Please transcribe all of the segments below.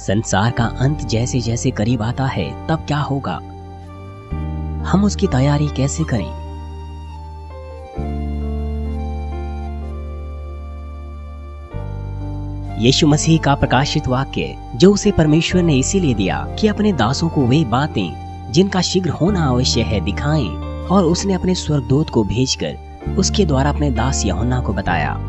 संसार का अंत जैसे जैसे करीब आता है तब क्या होगा, हम उसकी तैयारी कैसे करें। यीशु मसीह का प्रकाशित वाक्य जो उसे परमेश्वर ने इसीलिए दिया कि अपने दासों को वे बातें जिनका शीघ्र होना आवश्य है दिखाएं, और उसने अपने स्वर्गदूत को भेजकर उसके द्वारा अपने दास यूहन्ना को बताया।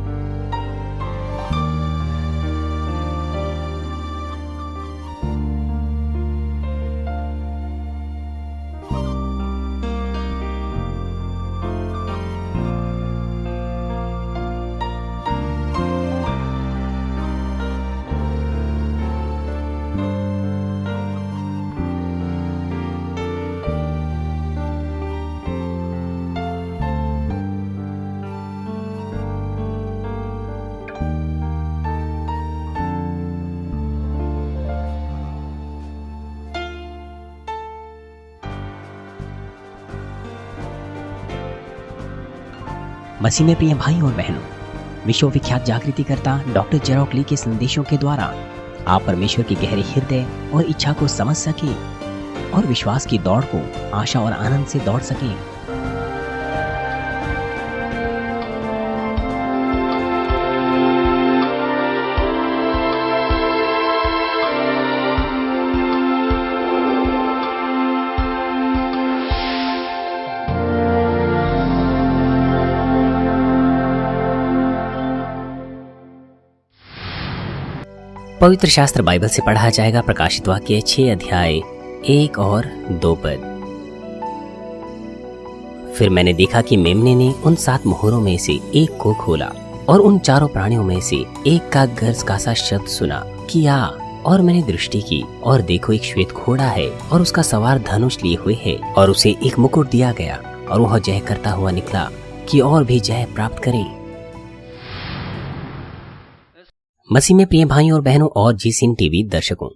मसीह में प्रिय भाई और बहनों, विश्वविख्यात जागृतिकर्ता डॉक्टर जेरोक ली के संदेशों के द्वारा आप परमेश्वर की गहरे हृदय और इच्छा को समझ सकें और विश्वास की दौड़ को आशा और आनंद से दौड़ सकें। पवित्र शास्त्र बाइबल से पढ़ा जाएगा प्रकाशित वाक्य 6 अध्याय 1 और 2 पद। फिर मैंने देखा कि मेमने ने उन 7 मोहरों में से एक को खोला और उन चारों प्राणियों में से एक का गर्ज का सा शब्द सुना कि आ। और मैंने दृष्टि की और देखो एक श्वेत घोड़ा है और उसका सवार धनुष लिए हुए है और उसे एक मुकुट दिया गया और वह जय करता हुआ निकला कि और भी जय प्राप्त करें। मसीह में प्रिय भाइयों और बहनों और जीसीन टीवी दर्शकों,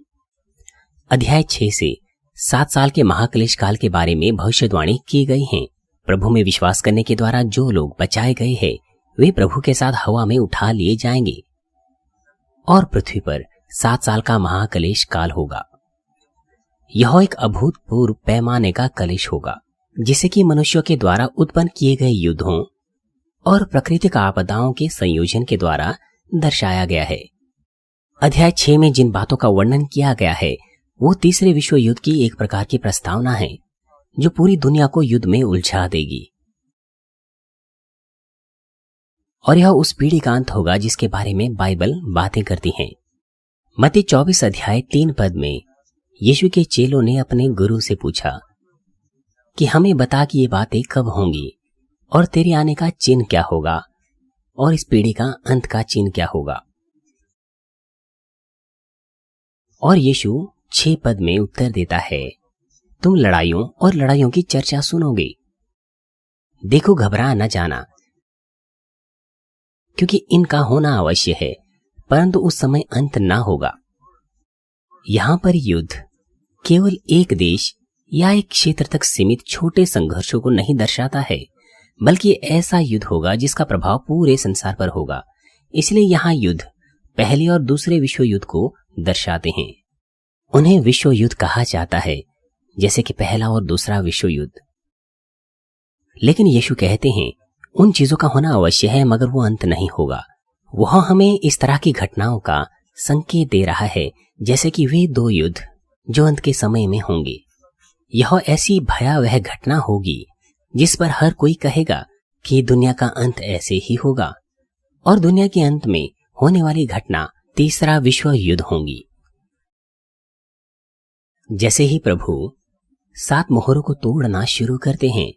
अध्याय 6 से 7 साल के महाक्लेश काल के बारे में भविष्यवाणी की गई है। प्रभु में विश्वास करने के द्वारा जो लोग बचाए गए हैं वे प्रभु के साथ हवा में उठा लिए जाएंगे और पृथ्वी पर 7 साल का महाक्लेश काल होगा। यह एक अभूतपूर्व पैमाने का कलेश होगा जिसे कि मनुष्यों के द्वारा उत्पन्न किए गए युद्धों और प्राकृतिक आपदाओं के संयोजन के द्वारा दर्शाया गया है। अध्याय 6 में जिन बातों का वर्णन किया गया है वो तीसरे विश्व युद्ध की एक प्रकार की प्रस्तावना है जो पूरी दुनिया को युद्ध में उलझा देगी, और यह उस पीढ़ी का अंत होगा जिसके बारे में बाइबल बातें करती है। मत्ती 24 अध्याय 3 पद में यीशु के चेलों ने अपने गुरु से पूछा कि हमें बता कि ये बातें कब होंगी और तेरे आने का चिन्ह क्या होगा और इस पीढ़ी का अंत का चिन्ह क्या होगा। और यीशु 6 पद में उत्तर देता है, तुम लड़ाइयों और लड़ाइयों की चर्चा सुनोगे। देखो घबरा न जाना, क्योंकि इनका होना अवश्य है, परंतु उस समय अंत ना होगा। यहां पर युद्ध केवल एक देश या एक क्षेत्र तक सीमित छोटे संघर्षों को नहीं दर्शाता है, बल्कि ऐसा युद्ध होगा जिसका प्रभाव पूरे संसार पर होगा। इसलिए यहाँ युद्ध पहले और दूसरे विश्व युद्ध को दर्शाते हैं। उन्हें विश्व युद्ध कहा जाता है, जैसे कि पहला और दूसरा विश्व युद्ध। लेकिन यीशु कहते हैं उन चीजों का होना अवश्य है, मगर वो अंत नहीं होगा। वह हमें इस तरह की घटनाओं का संकेत दे रहा है जैसे कि वे 2 युद्ध जो अंत के समय में होंगे। यह ऐसी भयावह घटना होगी जिस पर हर कोई कहेगा कि दुनिया का अंत ऐसे ही होगा, और दुनिया के अंत में होने वाली घटना तीसरा विश्व युद्ध होगी। जैसे ही प्रभु 7 मोहरों को तोड़ना शुरू करते हैं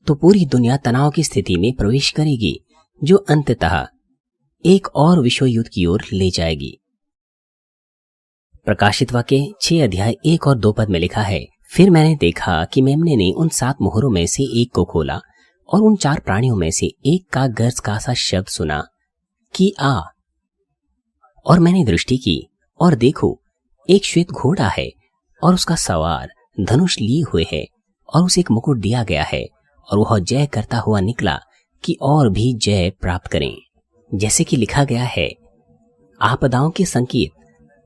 तो पूरी दुनिया तनाव की स्थिति में प्रवेश करेगी जो अंततः एक और विश्व युद्ध की ओर ले जाएगी। प्रकाशित वाक्य 6 अध्याय 1 और 2 पद में लिखा है, फिर मैंने देखा कि मेमने ने उन 7 मोहरों में से एक को खोला और उन 4 प्राणियों में से एक का गर्ज का सा शब्द सुना कि आ। और मैंने दृष्टि की और देखो एक श्वेत घोड़ा है और उसका सवार धनुष लिए हुए है और उसे एक मुकुट दिया गया है और वह जय करता हुआ निकला कि और भी जय प्राप्त करें। जैसे कि लिखा गया है, आपदाओं के संकेत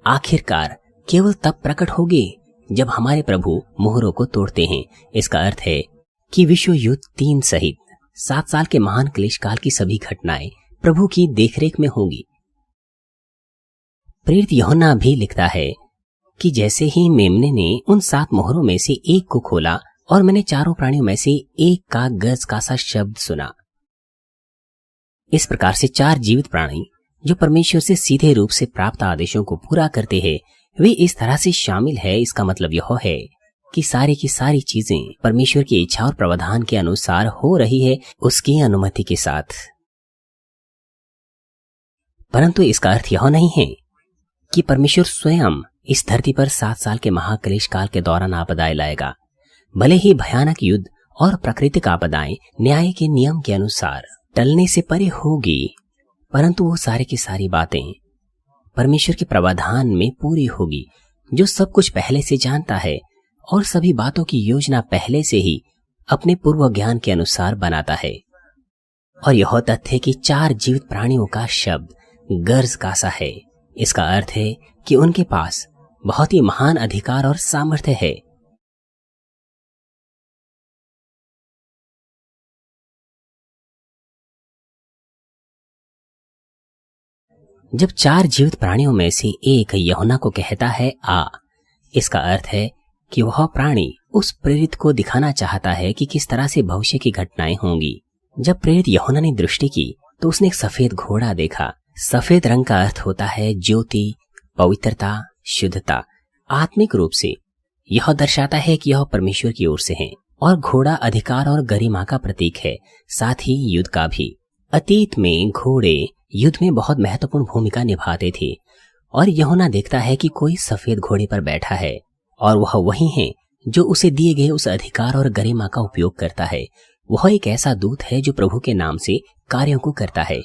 आखिरकार केवल तब प्रकट होगी जब हमारे प्रभु मोहरों को तोड़ते हैं। इसका अर्थ है कि विश्व युद्ध 3 सहित 7 साल के महान क्लेश काल की सभी घटनाएं प्रभु की देखरेख में होंगी। प्रेरित यूहन्ना भी लिखता है कि जैसे ही मेमने ने उन 7 मोहरों में से एक को खोला और मैंने चारों प्राणियों में से एक का गज का सा शब्द सुना। इस प्रकार से 4 जीवित प्राणी जो परमेश्वर से सीधे रूप से प्राप्त आदेशों को पूरा करते हैं, वे इस तरह से शामिल है। इसका मतलब यह है कि सारी की सारी चीजें परमेश्वर की इच्छा और प्रावधान के अनुसार हो रही है, उसकी अनुमति के साथ। परंतु इसका अर्थ यह नहीं है कि परमेश्वर स्वयं इस धरती पर 7 साल के महाक्लेश काल के दौरान आपदाएं लाएगा। भले ही भयानक युद्ध और प्राकृतिक आपदाएं न्याय के नियम के अनुसार टलने से परे होगी, परंतु वो सारी की सारी बातें परमेश्वर के प्रावधान में पूरी होगी, जो सब कुछ पहले से जानता है और सभी बातों की योजना पहले से ही अपने पूर्व ज्ञान के अनुसार बनाता है। और यह तथ्य कि 4 जीवित प्राणियों का शब्द गर्ज का सा है, इसका अर्थ है कि उनके पास बहुत ही महान अधिकार और सामर्थ्य है। जब 4 जीवित प्राणियों में से एक यूहन्ना को कहता है आ, इसका अर्थ है कि वह प्राणी उस प्रेरित को दिखाना चाहता है कि किस तरह से भविष्य की घटनाएं होंगी। जब प्रेरित यूहन्ना ने दृष्टि की तो उसने एक सफेद घोड़ा देखा। सफेद रंग का अर्थ होता है ज्योति, पवित्रता, शुद्धता। आत्मिक रूप से यह दर्शाता है कि यह परमेश्वर की ओर से है, और घोड़ा अधिकार और गरिमा का प्रतीक है, साथ ही युद्ध का भी। अतीत में घोड़े युद्ध में बहुत महत्वपूर्ण भूमिका निभाते थे, और यूहन्ना देखता है कि कोई सफेद घोड़े पर बैठा है, और वह वही है जो उसे दिए गए उस अधिकार और गरिमा का उपयोग करता है। वह एक ऐसा दूत है जो प्रभु के नाम से कार्यों को करता है।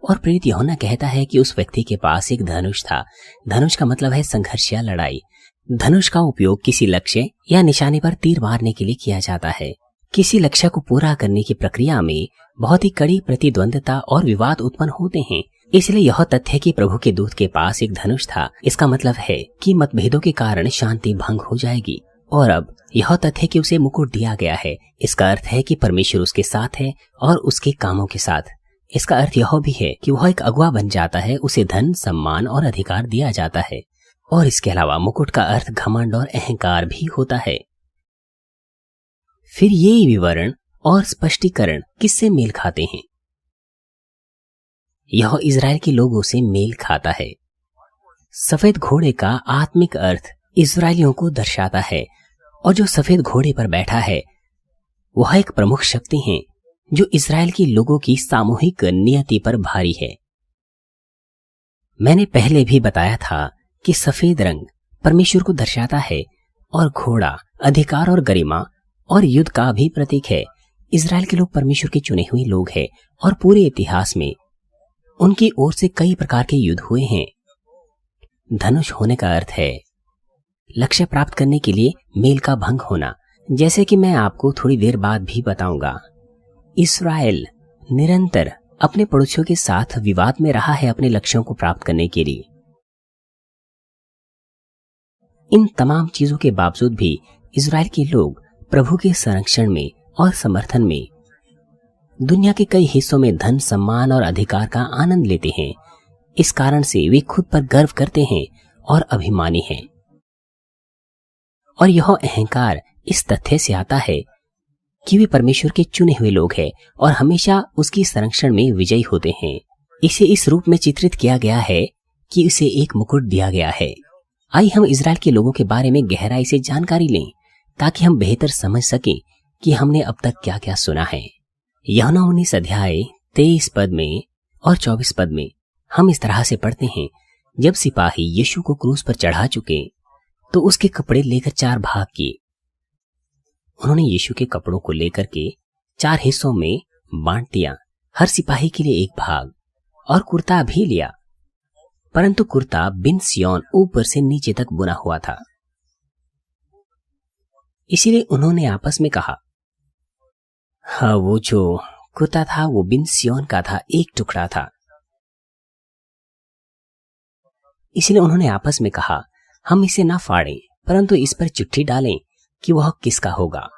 और प्रेरित यूहन्ना कहता है कि उस व्यक्ति के पास एक धनुष था। धनुष का मतलब है संघर्ष या लड़ाई। धनुष का उपयोग किसी लक्ष्य या निशाने पर तीर मारने के लिए किया जाता है। किसी लक्ष्य को पूरा करने की प्रक्रिया में बहुत ही कड़ी प्रतिद्वंद्विता और विवाद उत्पन्न होते हैं। इसलिए यह तथ्य कि प्रभु के दूत के पास एक धनुष था, इसका मतलब है कि मतभेदों के कारण शांति भंग हो जाएगी। और अब यह तथ्य कि उसे मुकुट दिया गया है, इसका अर्थ है कि परमेश्वर उसके साथ है और उसके कामों के साथ। इसका अर्थ यह भी है कि वह एक अगुआ बन जाता है, उसे धन, सम्मान और अधिकार दिया जाता है। और इसके अलावा मुकुट का अर्थ घमंड और अहंकार भी होता है। फिर ये विवरण और स्पष्टीकरण किससे मेल खाते हैं? यह इजराइल के लोगों से मेल खाता है। सफेद घोड़े का आत्मिक अर्थ इजरायलियों को दर्शाता है, और जो सफेद घोड़े पर बैठा है वह एक प्रमुख शक्ति है जो इजराइल के लोगों की सामूहिक नियति पर भारी है। मैंने पहले भी बताया था कि सफेद रंग परमेश्वर को दर्शाता है, और घोड़ा अधिकार और गरिमा और युद्ध का भी प्रतीक है। इजराइल के लोग परमेश्वर के चुने हुए लोग हैं, और पूरे इतिहास में उनकी ओर से कई प्रकार के युद्ध हुए हैं। धनुष होने का अर्थ है लक्ष्य प्राप्त करने के लिए मेल का भंग होना, जैसे कि मैं आपको थोड़ी देर बाद भी बताऊंगा। इस्राएल निरंतर अपने पड़ोसियों के साथ विवाद में रहा है अपने लक्ष्यों को प्राप्त करने के लिए। इन तमाम चीजों के बावजूद भी इजराइल के लोग प्रभु के संरक्षण में और समर्थन में दुनिया के कई हिस्सों में धन, सम्मान और अधिकार का आनंद लेते हैं। इस कारण से वे खुद पर गर्व करते हैं और अभिमानी हैं। और यह अहंकार इस तथ्य से आता है कि वे परमेश्वर के चुने हुए लोग हैं और हमेशा उसकी संरक्षण में विजयी होते हैं। इसे इस रूप में चित्रित किया गया है कि उसे एक मुकुट दिया गया है। आइए हम इजराइल के लोगों के बारे में गहराई से जानकारी लें, ताकि हम बेहतर समझ सकें कि हमने अब तक क्या क्या सुना है। यूहन्ना 19 अध्याय 23 पद में और 24 पद में हम इस तरह से पढ़ते हैं, जब सिपाही यीशु को क्रूस पर चढ़ा चुके तो उसके कपड़े लेकर 4 भाग किए। उन्होंने यीशु के कपड़ों को लेकर के 4 हिस्सों में बांट दिया, हर सिपाही के लिए एक भाग, और कुर्ता भी लिया, परंतु कुर्ता बिन सियौन ऊपर से नीचे तक बुना हुआ था। इसीलिए उन्होंने आपस में कहा, हाँ, वो जो कुर्ता था वो बिन सियौन का था, एक टुकड़ा था। इसलिए उन्होंने आपस में कहा, हम इसे ना फाड़ें, परंतु इस पर चिट्ठी डालें कि वह किसका होगा।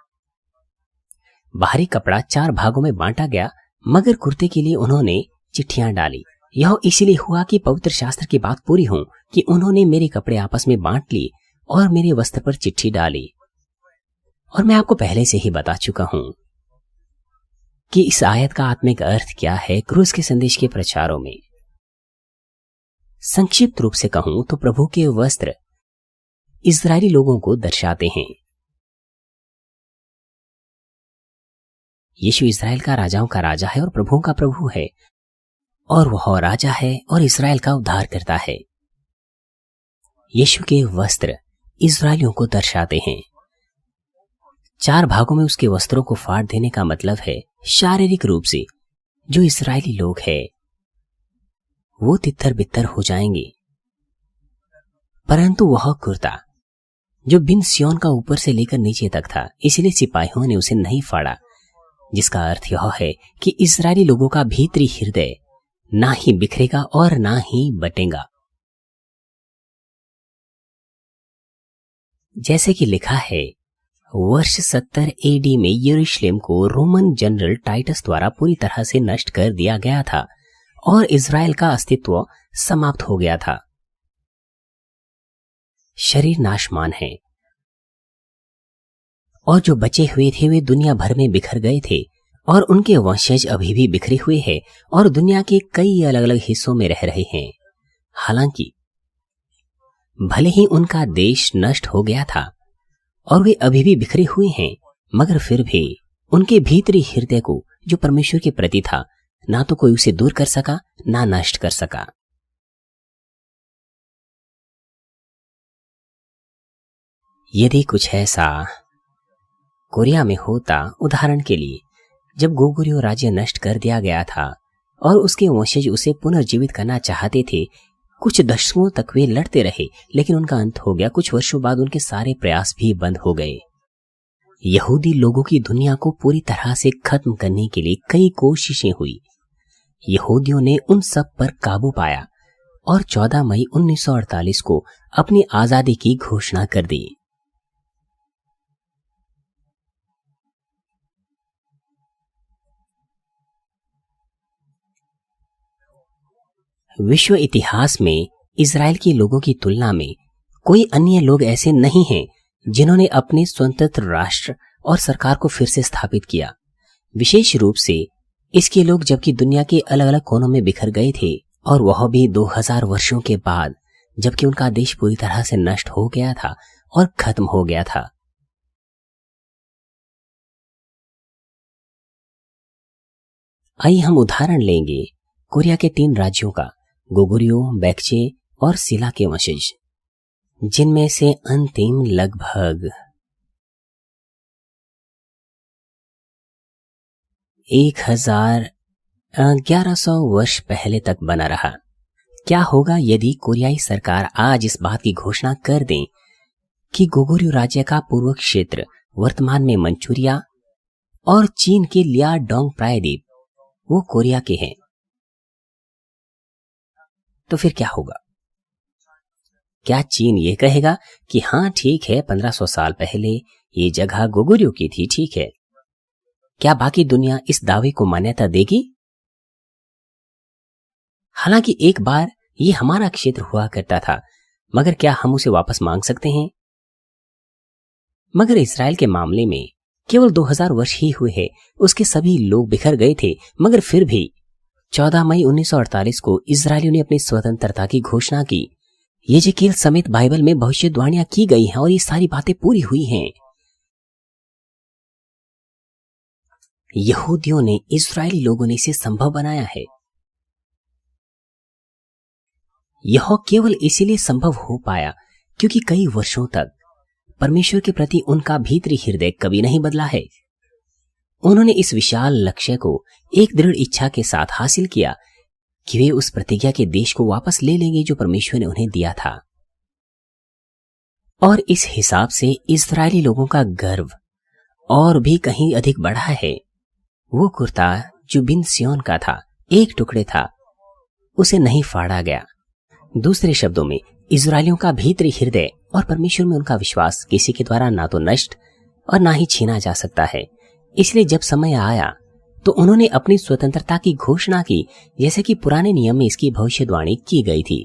बाहरी कपड़ा 4 भागों में बांटा गया, मगर कुर्ते के लिए उन्होंने चिट्ठियां डाली। यह इसीलिए हुआ कि पवित्र शास्त्र की बात पूरी हो कि उन्होंने मेरे कपड़े आपस में बांट लिए और मेरे वस्त्र पर चिट्ठी डाली। और मैं आपको पहले से ही बता चुका हूं कि इस आयत का आत्मिक अर्थ क्या है क्रूस के संदेश के प्रचारों में। संक्षिप्त रूप से कहूं तो प्रभु के वस्त्र इस्राएली लोगों को दर्शाते हैं। यीशु इस्राएल का राजाओं का राजा है और प्रभुओं का प्रभु है, और वह राजा है और इस्राएल का उद्धार करता है। यीशु के वस्त्र इस्राएलियों को दर्शाते हैं। 4 भागों में उसके वस्त्रों को फाड़ देने का मतलब है शारीरिक रूप से जो इस्राएली लोग हैं वो तितर बितर हो जाएंगे, परंतु वह कुर्ता जो बिन सियोन का ऊपर से लेकर नीचे तक था, इसलिए सिपाहियों ने उसे नहीं फाड़ा, जिसका अर्थ यह है कि इस्राएली लोगों का भीतरी हृदय ना ही बिखरेगा और ना ही बटेगा। जैसे कि लिखा है, वर्ष 70 एडी में यरूशलेम को रोमन जनरल टाइटस द्वारा पूरी तरह से नष्ट कर दिया गया था और इज़राइल का अस्तित्व समाप्त हो गया था। शरीर नाशमान है और जो बचे हुए थे वे दुनिया भर में बिखर गए थे और उनके वंशज अभी भी बिखरे हुए हैं और दुनिया के कई अलग अलग हिस्सों में रह रहे हैं। हालांकि भले ही उनका देश नष्ट हो गया था और वे अभी भी बिखरे हुए हैं, मगर फिर भी उनके भीतरी हृदय को जो परमेश्वर के प्रति था, ना तो कोई उसे दूर कर सका ना नष्ट कर सका। यदि कुछ ऐसा कोरिया में होता, उदाहरण के लिए जब गोगुर्यो राज्य नष्ट कर दिया गया था और उसके वंशज उसे पुनर्जीवित करना चाहते थे, कुछ दशकों तक वे लड़ते रहे, लेकिन उनका अंत हो गया। कुछ वर्षों बाद उनके सारे प्रयास भी बंद हो गए। यहूदी लोगों की दुनिया को पूरी तरह से खत्म करने के लिए कई कोशिशें हुई। यहूदियों ने उन सब पर काबू पाया और 14 मई 1948 को अपनी आजादी की घोषणा कर दी। विश्व इतिहास में इज़राइल के लोगों की तुलना में कोई अन्य लोग ऐसे नहीं हैं जिन्होंने अपने स्वतंत्र राष्ट्र और सरकार को फिर से स्थापित किया। विशेष रूप से इसके लोग जबकि दुनिया के अलग अलग कोनों में बिखर गए थे, और वह भी 2000 वर्षों के बाद, जबकि उनका देश पूरी तरह से नष्ट हो गया था और खत्म हो गया था। आइए हम उदाहरण लेंगे कोरिया के 3 राज्यों का, गोगुर्यो, बैक्चे और सिला के वंशज, जिनमें से अंतिम लगभग 1100 वर्ष पहले तक बना रहा। क्या होगा यदि कोरियाई सरकार आज इस बात की घोषणा कर दें कि गोगुर्यो राज्य का पूर्व क्षेत्र वर्तमान में मंचूरिया और चीन के लियाडोंग प्रायद्वीप वो कोरिया के हैं? तो फिर क्या होगा? क्या चीन ये कहेगा कि हाँ ठीक है, 1500 साल पहले ये जगह गोगुर्यो की थी, ठीक है? क्या बाकी दुनिया इस दावे को मान्यता देगी? हालांकि एक बार ये हमारा क्षेत्र हुआ करता था, मगर क्या हम उसे वापस मांग सकते हैं? मगर इज़राइल के मामले में केवल 2000 वर्ष ही हुए हैं, उसके सभी लोग बिखर गए थे, मगर फिर भी 14 मई 1948 को इज़राइलियों ने अपनी स्वतंत्रता की घोषणा की। यजेकिएल समेत बाइबल में भविष्यवाणियां की गई हैं और ये सारी बातें पूरी हुई हैं। यहूदियों ने, इस्राएली लोगों ने इसे संभव बनाया है। यह केवल इसीलिए संभव हो पाया क्योंकि कई वर्षों तक परमेश्वर के प्रति उनका भीतरी हृदय कभी नहीं बदला है। उन्होंने इस विशाल लक्ष्य को एक दृढ़ इच्छा के साथ हासिल किया कि वे उस प्रतिज्ञा के देश को वापस ले लेंगे जो परमेश्वर ने उन्हें दिया था। और इस हिसाब से इस्राएली लोगों का गर्व और भी कहीं अधिक बढ़ा है। वो कुर्ता जो बिन सियोन का था, एक टुकड़े था, उसे नहीं फाड़ा गया। दूसरे शब्दों में इजरायलियों का भीतरी हृदय और परमेश्वर में उनका विश्वास किसी के द्वारा ना तो नष्ट और ना ही छीना जा सकता है। इसलिए जब समय आया तो उन्होंने अपनी स्वतंत्रता की घोषणा की, जैसे कि पुराने नियम में इसकी भविष्यवाणी की गई थी।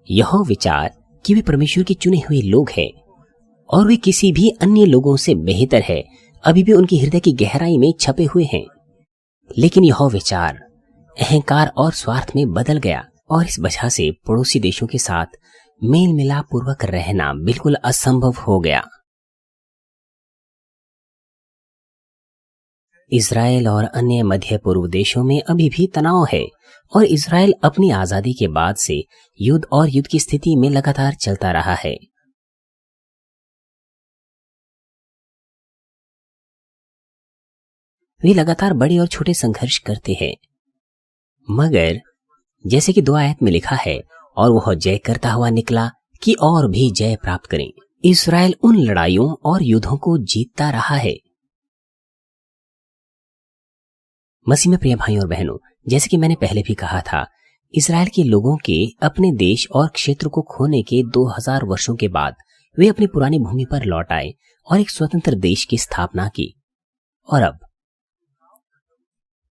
यह विचार कि वे परमेश्वर के चुने हुए लोग हैं और वे किसी भी अन्य लोगों से बेहतर है, अभी भी उनकी हृदय की गहराई में छपे हुए हैं। लेकिन यह विचार अहंकार और स्वार्थ में बदल गया और इस वजह से पड़ोसी देशों के साथ मेल मिलाप पूर्वक रहना बिल्कुल असंभव हो गया। इजराइल और अन्य मध्य पूर्व देशों में अभी भी तनाव है और इजराइल अपनी आजादी के बाद से युद्ध और युद्ध की स्थिति में लगातार चलता रहा है। वे लगातार बड़े और छोटे संघर्ष करते हैं, मगर जैसे कि 2 आयत में लिखा है, और वह जय करता हुआ निकला कि और भी जय प्राप्त करें। इस्राएल उन लड़ाइयों और युद्धों को जीतता रहा है। मसीह में प्रिय भाइयों और बहनों, जैसे कि मैंने पहले भी कहा था, इस्राएल के लोगों के अपने देश और क्षेत्र को खोने के 2000 वर्षों के बाद वे अपनी पुरानी भूमि पर लौट आए और एक स्वतंत्र देश की स्थापना की। और अब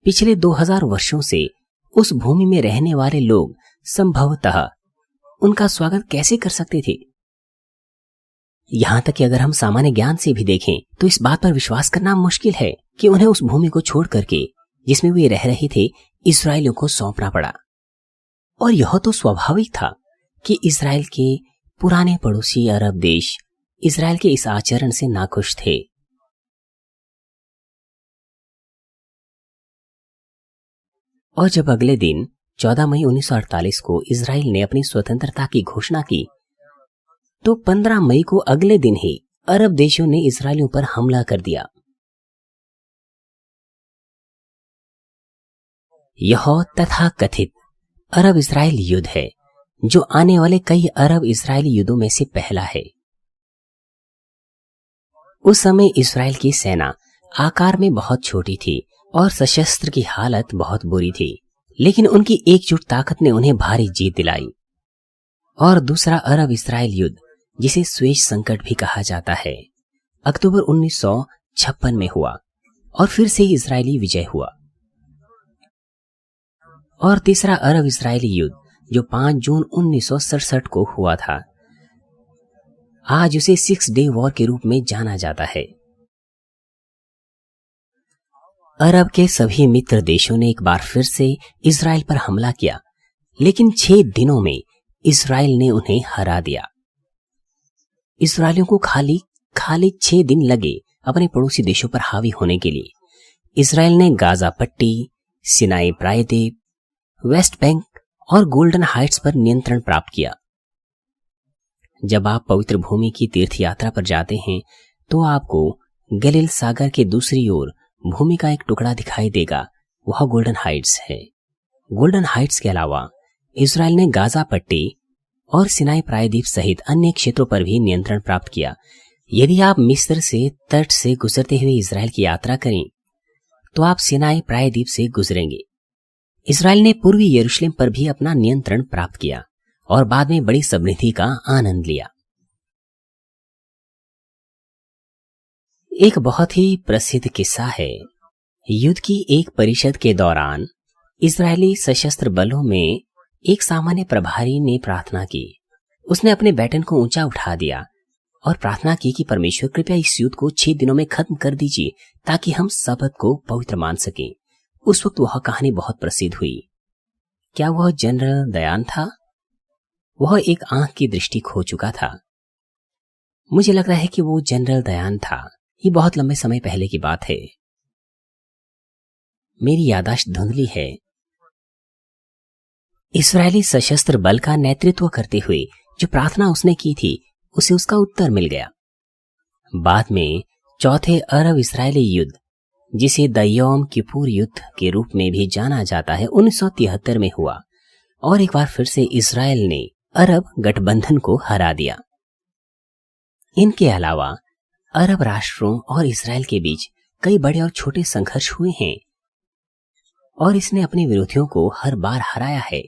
पिछले 2000 वर्षों से उस भूमि में रहने वाले लोग संभवतः उनका स्वागत कैसे कर सकते थे? यहां तक कि अगर हम सामान्य ज्ञान से भी देखें तो इस बात पर विश्वास करना मुश्किल है कि उन्हें उस भूमि को छोड़ करके, जिसमें वे रह रहे थे, इस्राएलियों को सौंपना पड़ा। और यह तो स्वाभाविक था कि इस्राएल के पुराने पड़ोसी अरब देश इस्राएल के इस आचरण से नाखुश थे। और जब अगले दिन 14 मई 1948 को इस्राएल ने अपनी स्वतंत्रता की घोषणा की, तो 15 मई को अगले दिन ही अरब देशों ने इस्राएलियों पर हमला कर दिया। यह तथाकथित अरब इस्राएल युद्ध है, जो आने वाले कई अरब इस्राएली युद्धों में से पहला है। उस समय इस्राएल की सेना आकार में बहुत छोटी थी और सशस्त्र की हालत बहुत बुरी थी, लेकिन उनकी एकजुट ताकत ने उन्हें भारी जीत दिलाई। और दूसरा अरब इस्राएल युद्ध, जिसे स्वेज संकट भी कहा जाता है, अक्टूबर 1956 में हुआ और फिर से इस्राएली विजय हुआ। और तीसरा अरब इस्राएली युद्ध, जो 5 जून 1967 को हुआ था, आज उसे 6 डे वॉर के रूप में जाना जाता है। अरब के सभी मित्र देशों ने एक बार फिर से इस्राएल पर हमला किया, लेकिन 6 दिनों में इस्राएल ने उन्हें हरा दिया। इस्राएलियों को खाली 6 दिन लगे अपने पड़ोसी देशों पर हावी होने के लिए। इस्राएल ने गाजा पट्टी, सिनाई प्रायद्वीप, वेस्ट बैंक और गोल्डन हाइट्स पर नियंत्रण प्राप्त किया। जब आप पवित्र भूमि की तीर्थ यात्रा पर जाते हैं तो आपको गलील सागर के दूसरी ओर भूमि का एक टुकड़ा दिखाई देगा, वह गोल्डन हाइट्स है। गोल्डन हाइट्स के अलावा इस्राएल ने गाजा पट्टी और सिनाई प्रायद्वीप सहित अन्य क्षेत्रों पर भी नियंत्रण प्राप्त किया। यदि आप मिस्र से तट से गुजरते हुए इस्राएल की यात्रा करें तो आप सिनाई प्रायद्वीप से गुजरेंगे। इस्राएल ने पूर्वी यरूशलेम पर भी अपना नियंत्रण प्राप्त किया और बाद में बड़ी समृद्धि का आनंद लिया। एक बहुत ही प्रसिद्ध किस्सा है। युद्ध की एक परिषद के दौरान इस्राएली सशस्त्र बलों में एक सामान्य प्रभारी ने प्रार्थना की। उसने अपने बैटन को ऊंचा उठा दिया और प्रार्थना की कि परमेश्वर कृपया इस युद्ध को 6 दिनों में खत्म कर दीजिए ताकि हम सबत को पवित्र मान सकें। उस वक्त वह कहानी बहुत प्रसिद्ध हुई। क्या वह जनरल दयान था? वह एक आंख की दृष्टि खो चुका था। मुझे लग रहा है कि वो जनरल दयान था। ये बहुत लंबे समय पहले की बात है, मेरी याददाश्त धुंधली है। इस्राएली सशस्त्र बल का नेतृत्व करते हुए जो प्रार्थना उसने की थी, उसे उसका उत्तर मिल गया। बाद में चौथे अरब इस्राएली युद्ध, जिसे द यौम किपुर युद्ध के रूप में भी जाना जाता है, 1973 में हुआ और एक बार फिर से इस्राएल ने अरब गठबंधन को हरा दिया। इनके अलावा अरब राष्ट्रों और इस्राएल के बीच कई बड़े और छोटे संघर्ष हुए हैं और इसने अपने विरोधियों को हर बार हराया है।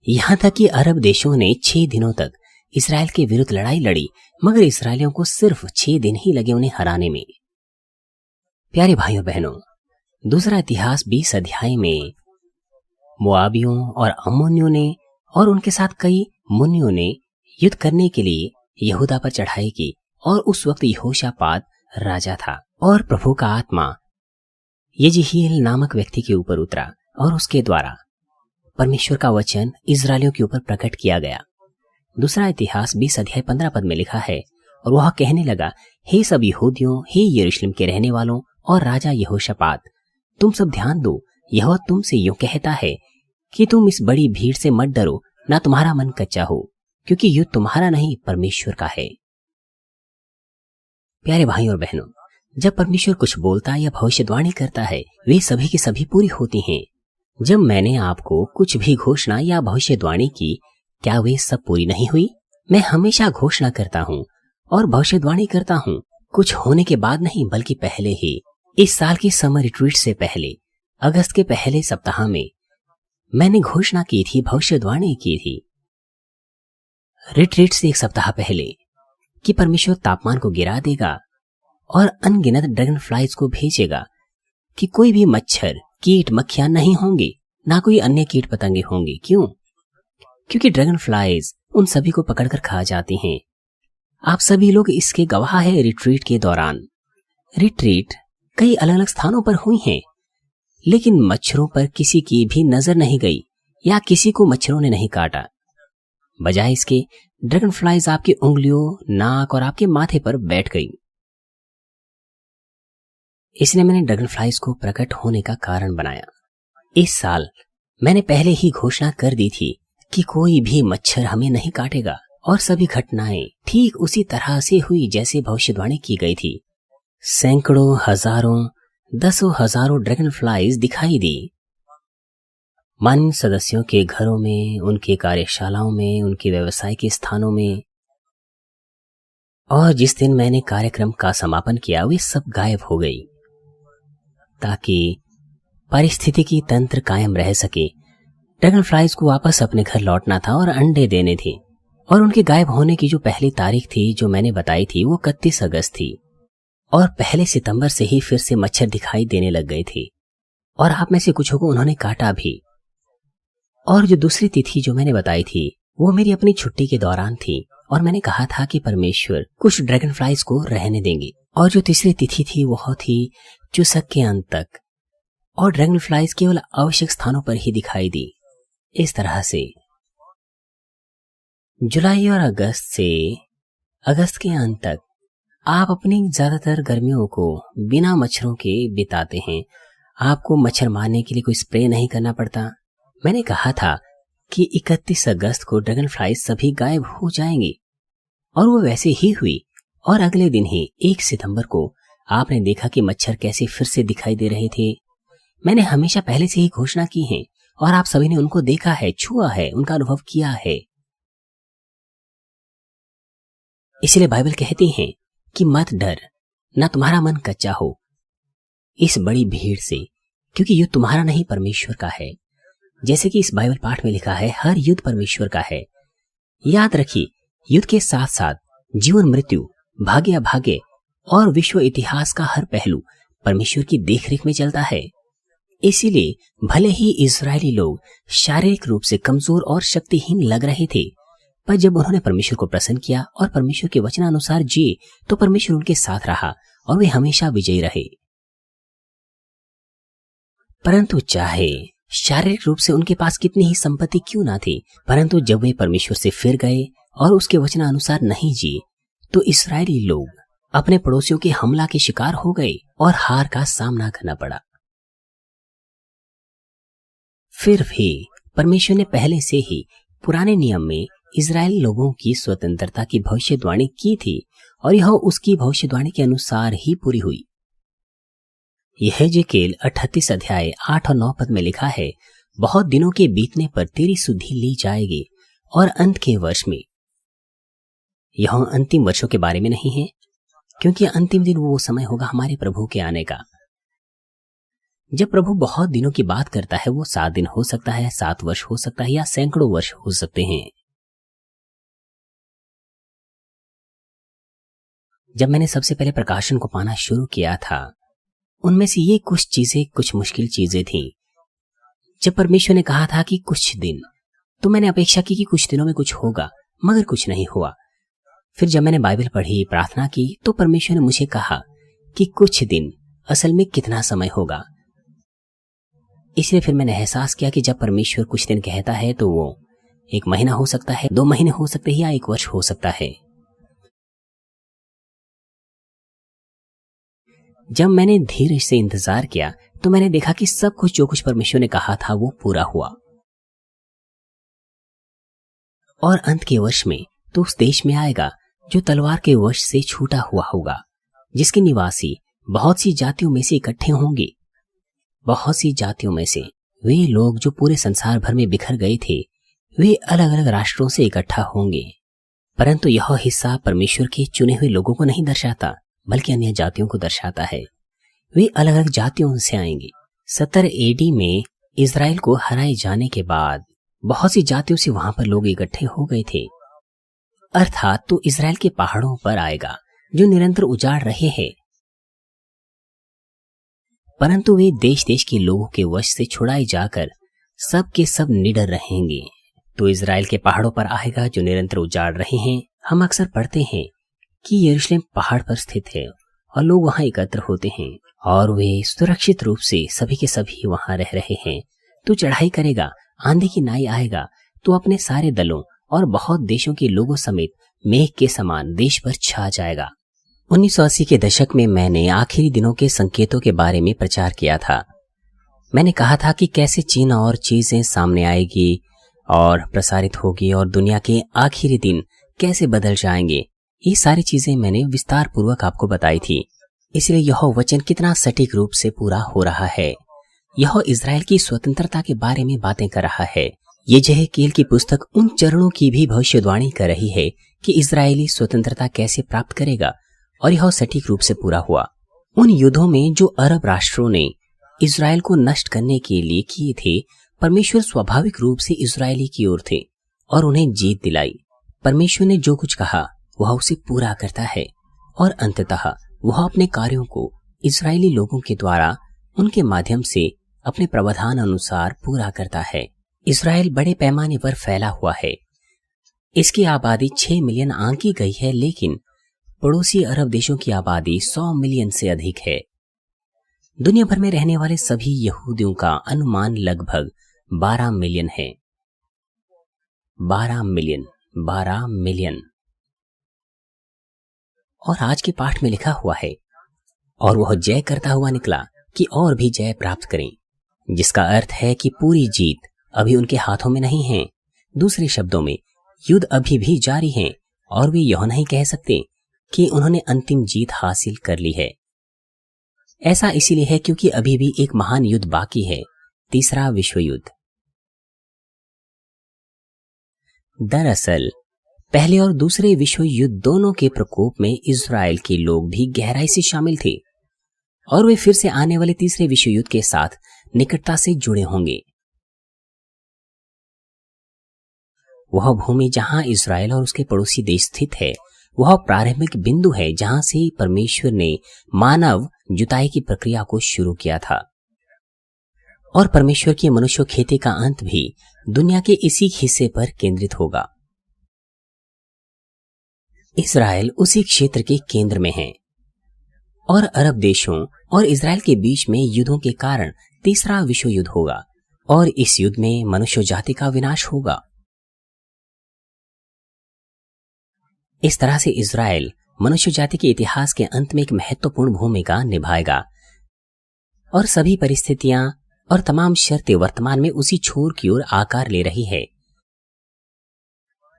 यहाँ तक कि अरब देशों ने 6 दिनों तक इसराइल के विरुद्ध लड़ाई लड़ी, मगर इसराइलियों को सिर्फ 6 दिन ही लगे उन्हें हराने में। प्यारे भाइयों बहनों, दूसरा इतिहास 20 अध्याय में मोआबियों और अम्मोनियों ने और उनके साथ कई मुन्नियों ने युद्ध करने के लिए यहूदा पर चढ़ाई की, और उस वक्त यहोशापात राजा था और प्रभु का आत्मा यजीएल नामक व्यक्ति के ऊपर उतरा और उसके द्वारा परमेश्वर का वचन इजरायलियों के ऊपर प्रकट किया गया। दूसरा इतिहास 20 अध्याय 15 पद में लिखा है, और वह कहने लगा, हे सब यहूदियों, हे यरूशलेम के रहने वालों और राजा यहोशापात, तुम सब ध्यान दो, यहोवा तुमसे यूं कहता है कि तुम इस बड़ी भीड़ से मत डरो, ना तुम्हारा मन कच्चा हो, क्योंकि युद्ध तुम्हारा नहीं परमेश्वर का है। प्यारे भाई और बहनों, जब परमेश्वर कुछ बोलता या भविष्यवाणी करता है, वे सभी की सभी पूरी होती हैं। जब मैंने आपको कुछ भी घोषणा या भविष्यवाणी की, क्या वे सब पूरी नहीं हुई? मैं हमेशा घोषणा करता हूँ और भविष्यवाणी करता हूँ, कुछ होने के बाद नहीं बल्कि पहले ही। इस साल की समर रिट्रीट से पहले, अगस्त के पहले सप्ताह में मैंने घोषणा की थी, भविष्यवाणी की थी, रिट्रीट से एक सप्ताह पहले, कि परमेश्वर तापमान को गिरा देगा और अनगिनत ड्रैगन फ्लाइज को भेजेगा, कि कोई भी मच्छर, कीट, मक्खियां नहीं होंगी, ना कोई अन्य कीट पतंगे होंगे। क्यों? क्योंकि ड्रैगन फ्लाइज उन सभी को पकड़कर खा जाती हैं। आप सभी लोग इसके गवाह हैं। रिट्रीट के दौरान रिट्रीट कई अलग अलग स्थानों पर हुई हैं, लेकिन मच्छरों पर किसी की भी नजर नहीं गई या किसी को मच्छरों ने नहीं काटा। बजाय इसके ड्रैगन फ्लाइज आपकी उंगलियों, नाक और आपके माथे पर बैठ गई। इसलिए मैंने ड्रैगन फ्लाइज को प्रकट होने का कारण बनाया। इस साल मैंने पहले ही घोषणा कर दी थी कि कोई भी मच्छर हमें नहीं काटेगा, और सभी घटनाएं ठीक उसी तरह से हुई जैसे भविष्यवाणी की गई थी। सैकड़ों, हजारों, दसों हजारों ड्रैगन फ्लाइज दिखाई दी। मान्य सदस्यों के घरों में, उनके कार्यशालाओं में, उनके व्यवसाय के स्थानों में, और जिस दिन मैंने कार्यक्रम का समापन किया, वे सब गायब हो गई, ताकि पारिस्थितिकी तंत्र कायम रह सके। ड्रैगन फ्लाइज को वापस अपने घर लौटना था और अंडे देने थे, और उनके गायब होने की जो पहली तारीख थी जो मैंने बताई थी, वो 31 अगस्त थी, और 1 सितंबर से ही फिर से मच्छर दिखाई देने लग गए थे, और आप में से कुछ को उन्होंने काटा भी। और जो दूसरी तिथि जो मैंने बताई थी, वो मेरी अपनी छुट्टी के दौरान थी, और मैंने कहा था कि परमेश्वर कुछ ड्रैगन फ्लाइज को रहने देंगे। और जो तीसरी तिथि थी, वह थी चुसक के अंत तक, और ड्रैगन फ्लाइज केवल आवश्यक स्थानों पर ही दिखाई दी। इस तरह से जुलाई और अगस्त के अंत तक आप अपनी ज्यादातर गर्मियों को बिना मच्छरों के बिताते हैं। आपको मच्छर मारने के लिए कोई स्प्रे नहीं करना पड़ता। मैंने कहा था कि 31 अगस्त को ड्रैगन फ्लाइज सभी गायब हो जाएंगी, और वो वैसे ही हुई। और अगले दिन ही 1 सितंबर को आपने देखा कि मच्छर कैसे फिर से दिखाई दे रहे थे। मैंने हमेशा पहले से ही घोषणा की है, और आप सभी ने उनको देखा है, छुआ है, उनका अनुभव किया है। इसलिए बाइबल कहती है कि मत डर, ना तुम्हारा मन कच्चा हो इस बड़ी भीड़ से, क्योंकि युद्ध तुम्हारा नहीं परमेश्वर का है। जैसे कि इस बाइबल पाठ में लिखा है, हर युद्ध परमेश्वर का है। याद रखिए, युद्ध के साथ साथ जीवन, मृत्यु, भाग्य अभाग्य और विश्व इतिहास का हर पहलू परमेश्वर की देखरेख में चलता है। इसीलिए भले ही इजरायली लोग शारीरिक रूप से कमजोर और शक्तिहीन लग रहे थे, पर जब उन्होंने परमेश्वर को प्रसन्न किया और परमेश्वर के वचनानुसार जिए, तो परमेश्वर उनके साथ रहा और वे हमेशा विजयी रहे। परंतु चाहे शारीरिक रूप से उनके पास कितनी ही संपत्ति क्यों ना थी, परंतु जब वे परमेश्वर से फिर गए और उसके वचनानुसार नहीं जिए, तो इस्राएली लोग अपने पड़ोसियों के हमला के शिकार हो गए और हार का सामना करना पड़ा। फिर भी परमेश्वर ने पहले से ही पुराने नियम में इजरायली लोगों की स्वतंत्रता की भविष्यवाणी की थी, और यह उसकी भविष्यवाणी के अनुसार ही पूरी हुई। यह यहेजकेल 38 अध्याय 8 और 9 पद में लिखा है, बहुत दिनों के बीतने पर तेरी सुधि ली जाएगी, और अंत के वर्ष में। यह अंतिम वर्षों के बारे में नहीं है, क्योंकि अंतिम दिन वो समय होगा हमारे प्रभु के आने का, जब प्रभु बहुत दिनों की बात करता है, वो 7 दिन हो सकता है, 7 वर्ष हो सकता है, या सैकड़ों वर्ष हो सकते हैं। जब मैंने सबसे पहले प्रकाशन को पाना शुरू किया था, उनमें से ये कुछ चीजें, कुछ मुश्किल चीजें थीं। जब परमेश्वर ने कहा था कि कुछ दिन, तो मैंने अपेक्षा की कि कुछ दिनों में कुछ होगा, मगर कुछ नहीं हुआ। फिर जब मैंने बाइबल पढ़ी, प्रार्थना की, तो परमेश्वर ने मुझे कहा कि कुछ दिन असल में कितना समय होगा। इसलिए फिर मैंने एहसास किया कि जब परमेश्वर कुछ दिन कहता है, तो वो 1 महीना हो सकता है, 2 महीने हो सकते हैं, या 1 वर्ष हो सकता है। जब मैंने धीरे से इंतजार किया, तो मैंने देखा कि सब कुछ, जो कुछ परमेश्वर ने कहा था, वो पूरा हुआ। और अंत के वर्ष में तो उस देश में आएगा जो तलवार के वश से छूटा हुआ होगा, जिसके निवासी बहुत सी जातियों में से इकट्ठे होंगे। बहुत सी जातियों में से वे लोग जो पूरे संसार भर में बिखर गए थे, वे अलग अलग राष्ट्रों से इकट्ठा होंगे। परंतु यह हिस्सा परमेश्वर के चुने हुए लोगों को नहीं दर्शाता, बल्कि अन्य जातियों को दर्शाता है। वे अलग अलग जातियों से आएंगे। 70 एडी में इजराइल को हराए जाने के बाद बहुत सी जातियों से वहां पर लोग इकट्ठे हो गए थे। अर्थात तो इजराइल के पहाड़ों पर आएगा जो निरंतर उजाड़ रहे हैं, परंतु वे देश देश के लोगों के वश से छुड़ाए जाकर सब के सब निडर रहेंगे। तो इजराइल के पहाड़ों पर आएगा जो निरंतर उजाड़ रहे हैं। हम अक्सर पढ़ते हैं कि यरूशलेम पहाड़ पर स्थित है और लोग वहां एकत्र होते हैं और वे सुरक्षित रूप से सभी के सभी वहां रह रहे हैं। तो चढ़ाई करेगा, आंधी की नाई आएगा, तो अपने सारे दलों और बहुत देशों के लोगों समेत मेघ के समान देश पर छा जाएगा। 1980 के दशक में मैंने आखिरी दिनों के संकेतों के बारे में प्रचार किया था। मैंने कहा था कि कैसे चीन और चीजें सामने आएगी और प्रसारित होगी और दुनिया के आखिरी दिन कैसे बदल जाएंगे। ये सारी चीजें मैंने विस्तार पूर्वक आपको बताई थी। इसलिए यह वचन कितना सटीक रूप से पूरा हो रहा है। यह इजराइल की स्वतंत्रता के बारे में बातें कर रहा है। ये यहेजकेल की पुस्तक उन चरणों की भी भविष्यवाणी कर रही है कि इजरायली स्वतंत्रता कैसे प्राप्त करेगा, और यह सटीक रूप से पूरा हुआ। उन युद्धों में जो अरब राष्ट्रों ने इजराइल को नष्ट करने के लिए किए थे, परमेश्वर स्वाभाविक रूप से इजरायली की ओर थे और उन्हें जीत दिलाई। परमेश्वर ने जो कुछ कहा वह उसे पूरा करता है और अंततः वह अपने कार्यों को इजरायली लोगों के द्वारा उनके माध्यम से अपने प्रावधान अनुसार पूरा करता है। इजराइल बड़े पैमाने पर फैला हुआ है। इसकी आबादी 6 मिलियन आंकी गई है, लेकिन पड़ोसी अरब देशों की आबादी 100 मिलियन से अधिक है। दुनिया भर में रहने वाले सभी यहूदियों का अनुमान लगभग 12 मिलियन है। 12 मिलियन। और आज के पाठ में लिखा हुआ है, और वह जय करता हुआ निकला कि और भी जय प्राप्त करें, जिसका अर्थ है कि पूरी जीत अभी उनके हाथों में नहीं है। दूसरे शब्दों में, युद्ध अभी भी जारी है और वे यह नहीं कह सकते कि उन्होंने अंतिम जीत हासिल कर ली है। ऐसा इसीलिए है क्योंकि अभी भी एक महान युद्ध बाकी है, तीसरा विश्व युद्ध। दरअसल पहले और दूसरे विश्व युद्ध दोनों के प्रकोप में इजराइल के लोग भी गहराई से शामिल थे और वे फिर से आने वाले तीसरे विश्व युद्ध के साथ निकटता से जुड़े होंगे। वह भूमि जहां इजराइल और उसके पड़ोसी देश स्थित है, वह प्रारंभिक बिंदु है जहां से परमेश्वर ने मानव जुताई की प्रक्रिया को शुरू किया था, और परमेश्वर की मनुष्य खेती का अंत भी दुनिया के इसी हिस्से पर केंद्रित होगा। इजराइल उसी क्षेत्र के केंद्र में है और अरब देशों और इजराइल के बीच में युद्धों के कारण तीसरा विश्व युद्ध होगा और इस युद्ध में मनुष्य जाति का विनाश होगा। इस तरह से इजराइल मनुष्य जाति के इतिहास के अंत में एक महत्वपूर्ण भूमिका निभाएगा और सभी परिस्थितियां और तमाम शर्तें वर्तमान में उसी छोर की ओर आकार ले रही है।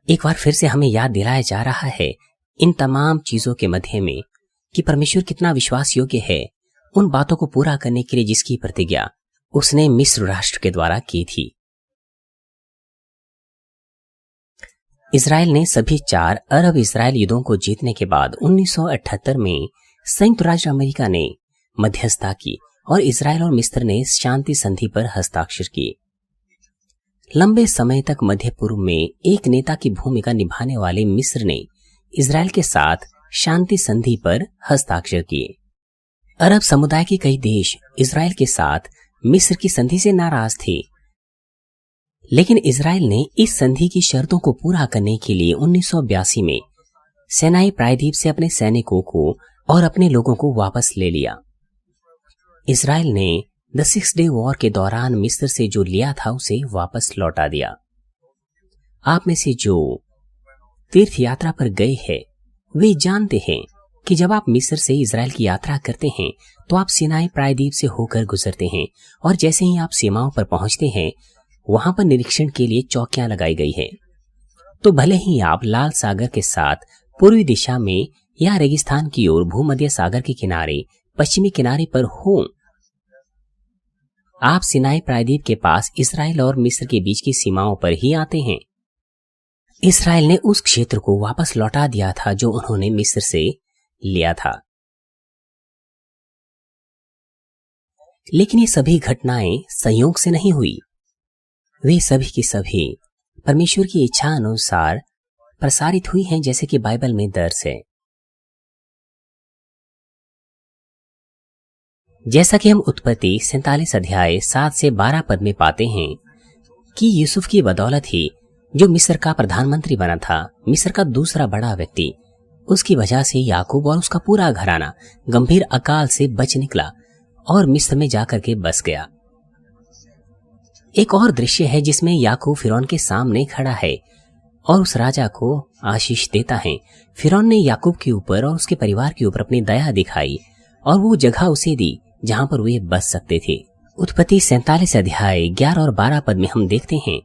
एक बार फिर से हमें याद दिलाया जा रहा है इन तमाम चीजों के मध्य में कि परमेश्वर कितना विश्वास योग्य है उन बातों को पूरा करने के लिए जिसकी प्रतिज्ञा उसने मिस्र राष्ट्र के द्वारा की थी। इजराइल ने सभी 4 अरब इजराइल युद्धों को जीतने के बाद 1978 में संयुक्त राज्य अमेरिका ने मध्यस्थता की और इजराइल और मिस्र ने शांति संधि पर हस्ताक्षर किए। लंबे समय तक मध्य पूर्व में एक नेता की भूमिका निभाने वाले मिस्र ने इजराइल के साथ शांति संधि पर हस्ताक्षर किए। अरब समुदाय के कई देश इजराइल के साथ मिस्र की संधि से नाराज थे, लेकिन इजराइल ने इस संधि की शर्तों को पूरा करने के लिए 1982 में सिनाई प्रायद्वीप से अपने सैनिकों को और अपने लोगों को वापस ले लिया। इजराइल ने द 6 डे वॉर के दौरान मिस्र से जो लिया था उसे वापस लौटा दिया। आप में से जो तीर्थ यात्रा पर गए हैं वे जानते हैं कि जब आप मिस्र से इजराइल की यात्रा करते हैं तो आप सिनाई प्रायद्वीप से होकर गुजरते हैं, और जैसे ही आप सीमाओं पर पहुंचते हैं वहां पर निरीक्षण के लिए चौकियां लगाई गई है। तो भले ही आप लाल सागर के साथ पूर्वी दिशा में या रेगिस्तान की ओर भूमध्य सागर के किनारे पश्चिमी किनारे पर हो, आप सिनाई प्रायद्वीप के पास इजराइल और मिस्र के बीच की सीमाओं पर ही आते हैं। इजराइल ने उस क्षेत्र को वापस लौटा दिया था जो उन्होंने मिस्र से लिया था। लेकिन ये सभी घटनाएं संयोग से नहीं हुई, वे सभी की सभी परमेश्वर की इच्छा अनुसार प्रसारित हुई हैं, जैसे कि बाइबल में दर्ज है। जैसा कि हम उत्पत्ति 47 अध्याय 7 से 12 पद में पाते हैं कि यूसुफ की बदौलत ही जो मिस्र का प्रधानमंत्री बना था, मिस्र का दूसरा बड़ा व्यक्ति, उसकी वजह से याकूब और उसका पूरा घराना गंभीर अकाल से बच निकला और मिस्र में जाकर के बस गया। एक और दृश्य है जिसमें याकूब फिरौन के सामने खड़ा है और उस राजा को आशीष देता है। फिरौन ने याकूब के ऊपर और उसके परिवार के ऊपर अपनी दया दिखाई और वो जगह उसे दी जहां पर वे बस सकते थे। उत्पत्ति 47 अध्याय 11 और 12 पद में हम देखते हैं,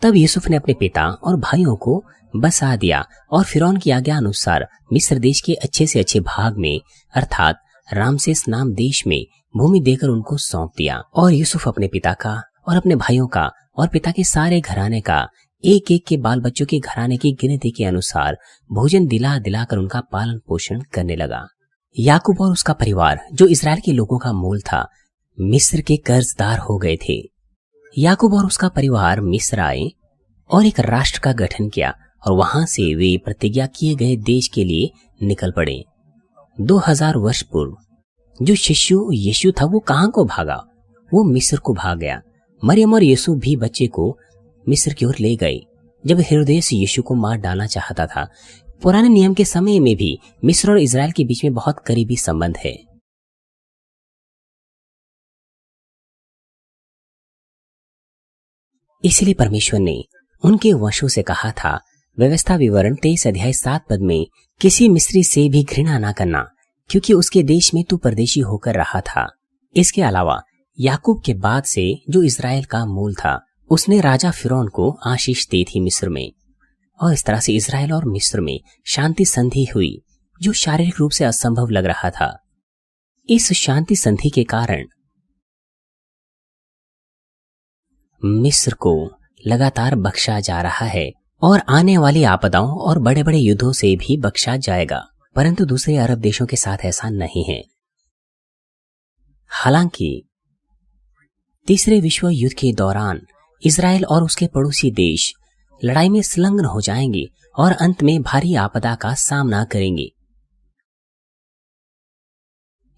तब यूसुफ ने अपने पिता और भाइयों को बसा दिया और फिरौन की आज्ञा अनुसार मिस्र देश के अच्छे से अच्छे भाग में अर्थात रामसेस नाम देश में भूमि देकर उनको सौंप दिया। और यूसुफ अपने पिता का और अपने भाइयों का और पिता के सारे घराने का एक एक के बाल बच्चों के घराने की गिनती के अनुसार भोजन दिला दिलाकर उनका पालन पोषण करने लगा। याकूब और उसका परिवार जो इजराइल के लोगों का मूल था, मिस्र के कर्जदार हो गए थे। याकूब और उसका परिवार मिस्र आए और एक राष्ट्र का गठन किया और वहां से वे प्रतिज्ञा किए गए देश के लिए निकल पड़े। 2000 वर्ष पूर्व जो शिशु यीशु था वो कहां को भागा? वो मिस्र को भाग गया। मरियम और यीशु भी बच्चे को मिस्र की ओर ले गए जब हेरोदेस यीशु को मार डालना चाहता था। पुराने नियम के समय में भी मिस्र और इजराइल के बीच में बहुत करीबी संबंध है। इसलिए परमेश्वर ने उनके वंशों से कहा था, व्यवस्था विवरण 23 अध्याय 7 पद में, किसी मिस्री से भी घृणा ना करना क्योंकि उसके देश में तू परदेशी होकर रहा था। इसके अलावा याकूब के बाद से जो इजराइल का मूल था, उसने राजा फिरौन को आशीष दी थी मिस्र में, और इस तरह से इजराइल और मिस्र में शांति संधि हुई जो शारीरिक रूप से असंभव लग रहा था। इस शांति संधि के कारण मिस्र को लगातार बख्शा जा रहा है और आने वाली आपदाओं और बड़े बड़े युद्धों से भी बख्शा जाएगा, परंतु दूसरे अरब देशों के साथ ऐसा नहीं है। हालांकि तीसरे विश्व युद्ध के दौरान इजराइल और उसके पड़ोसी देश लड़ाई में संलग्न हो जाएंगे और अंत में भारी आपदा का सामना करेंगे।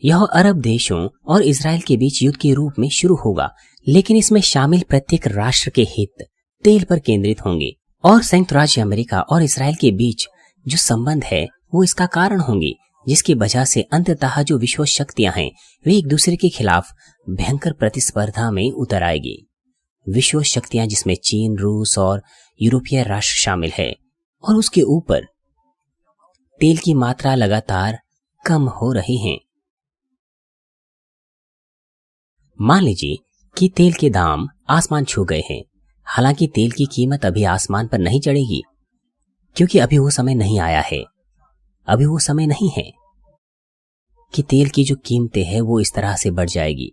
यह अरब देशों और इजराइल के बीच युद्ध के रूप में शुरू होगा, लेकिन इसमें शामिल प्रत्येक राष्ट्र के हित तेल पर केंद्रित होंगे और संयुक्त राज्य अमेरिका और इजराइल के बीच जो संबंध है वो इसका कारण होंगे, जिसकी वजह से अंततः जो विश्व शक्तियां हैं वे एक दूसरे के खिलाफ भयंकर प्रतिस्पर्धा में उतर आएगी। विश्व शक्तियां जिसमें चीन, रूस और यूरोपीय राष्ट्र शामिल है, और उसके ऊपर तेल की मात्रा लगातार कम हो रही है। मान लीजिए कि तेल के दाम आसमान छू गए हैं। हालांकि तेल की कीमत अभी आसमान पर नहीं चढ़ेगी क्योंकि अभी वो समय नहीं आया है। अभी वो समय नहीं है कि तेल की जो कीमतें हैं वो इस तरह से बढ़ जाएगी।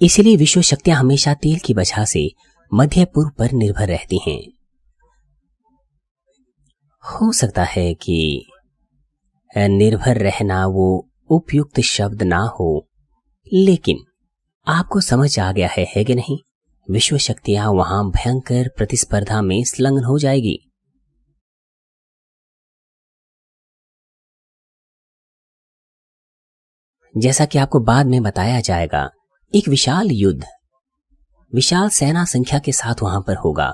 इसलिए विश्व शक्तियां हमेशा तेल की वजह से मध्य पूर्व पर निर्भर रहती हैं। हो सकता है कि निर्भर रहना वो उपयुक्त शब्द ना हो, लेकिन आपको समझ आ गया है कि नहीं? विश्व शक्तियां वहां भयंकर प्रतिस्पर्धा में संलग्न हो जाएगी। जैसा कि आपको बाद में बताया जाएगा, एक विशाल युद्ध विशाल सेना संख्या के साथ वहां पर होगा,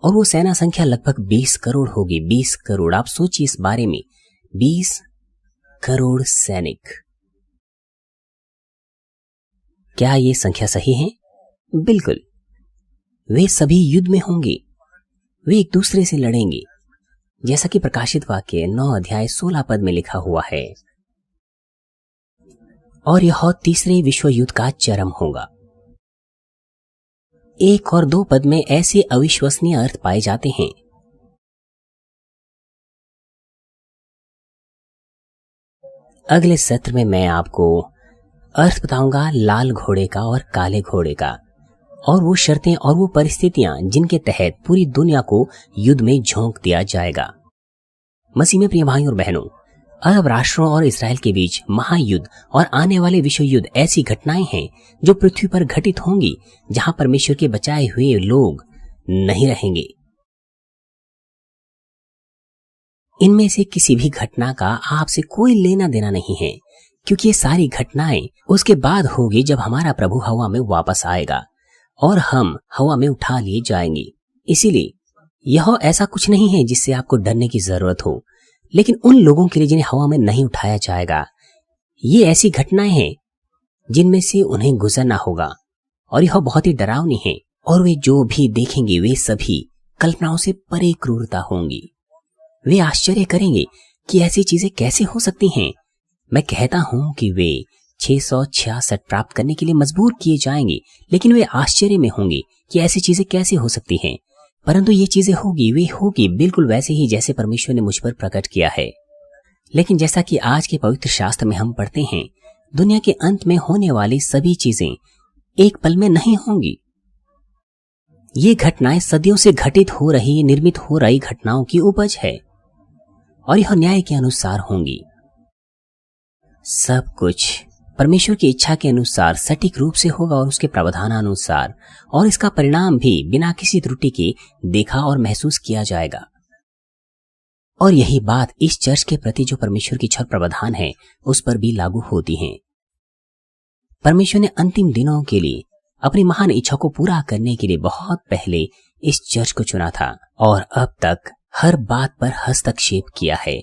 और वो सेना संख्या लगभग 20 करोड़ होगी। 20 करोड़, आप सोचिए इस बारे में। 20 करोड़ सैनिक, क्या ये संख्या सही है? बिल्कुल। वे सभी युद्ध में होंगे, वे एक दूसरे से लड़ेंगे, जैसा कि प्रकाशित वाक्य 9 अध्याय 16 पद में लिखा हुआ है। और यह तीसरे विश्व युद्ध का चरम होगा। 1 और 2 पद में ऐसे अविश्वसनीय अर्थ पाए जाते हैं। अगले सत्र में मैं आपको अर्थ बताऊंगा लाल घोड़े का और काले घोड़े का, और वो शर्तें और वो परिस्थितियां जिनके तहत पूरी दुनिया को युद्ध में झोंक दिया जाएगा। मसीह में प्रिय भाइयों और बहनों, अरब राष्ट्रों और इस्राएल के बीच महायुद्ध और आने वाले विश्व युद्ध ऐसी घटनाएं हैं जो पृथ्वी पर घटित होंगी, जहां परमेश्वर के बचाए हुए लोग नहीं रहेंगे। इनमें से किसी भी घटना का आपसे कोई लेना देना नहीं है, क्योंकि ये सारी घटनाएं उसके बाद होगी जब हमारा प्रभु हवा में वापस आएगा और हम हवा में उठा लिए जाएंगे। इसीलिए यह ऐसा कुछ नहीं है जिससे आपको डरने की जरूरत हो, लेकिन उन लोगों के लिए जिन्हें हवा में नहीं उठाया जाएगा, ये ऐसी घटनाएं हैं जिनमें से उन्हें गुजरना होगा, और यह बहुत ही डरावनी है। और वे जो भी देखेंगे वे सभी कल्पनाओं से परे क्रूरता होंगी। वे आश्चर्य करेंगे कि ऐसी चीजें कैसे हो सकती हैं। मैं कहता हूं कि वे 666 प्राप्त करने के लिए मजबूर किए जाएंगे, लेकिन वे आश्चर्य में होंगे कि ऐसी चीजें कैसे हो सकती हैं। परंतु ये चीजें होगी, वे होगी बिल्कुल वैसे ही जैसे परमेश्वर ने मुझ पर प्रकट किया है। लेकिन जैसा कि आज के पवित्र शास्त्र में हम पढ़ते हैं, दुनिया के अंत में होने वाली सभी चीजें एक पल में नहीं होंगी। ये घटनाएं सदियों से घटित हो रही, निर्मित हो रही घटनाओं की उपज है, और यह न्याय के अनुसार होंगी। सब कुछ परमेश्वर की इच्छा के अनुसार सटीक रूप से होगा और उसके प्रावधानानुसार, और इसका परिणाम भी बिना किसी त्रुटि के देखा और महसूस किया जाएगा। और यही बात इस चर्च के प्रति जो परमेश्वर की छल प्रावधान है उस पर भी लागू होती है। परमेश्वर ने अंतिम दिनों के लिए अपनी महान इच्छा को पूरा करने के लिए बहुत पहले इस चर्च को चुना था, और अब तक हर बात पर हस्तक्षेप किया है।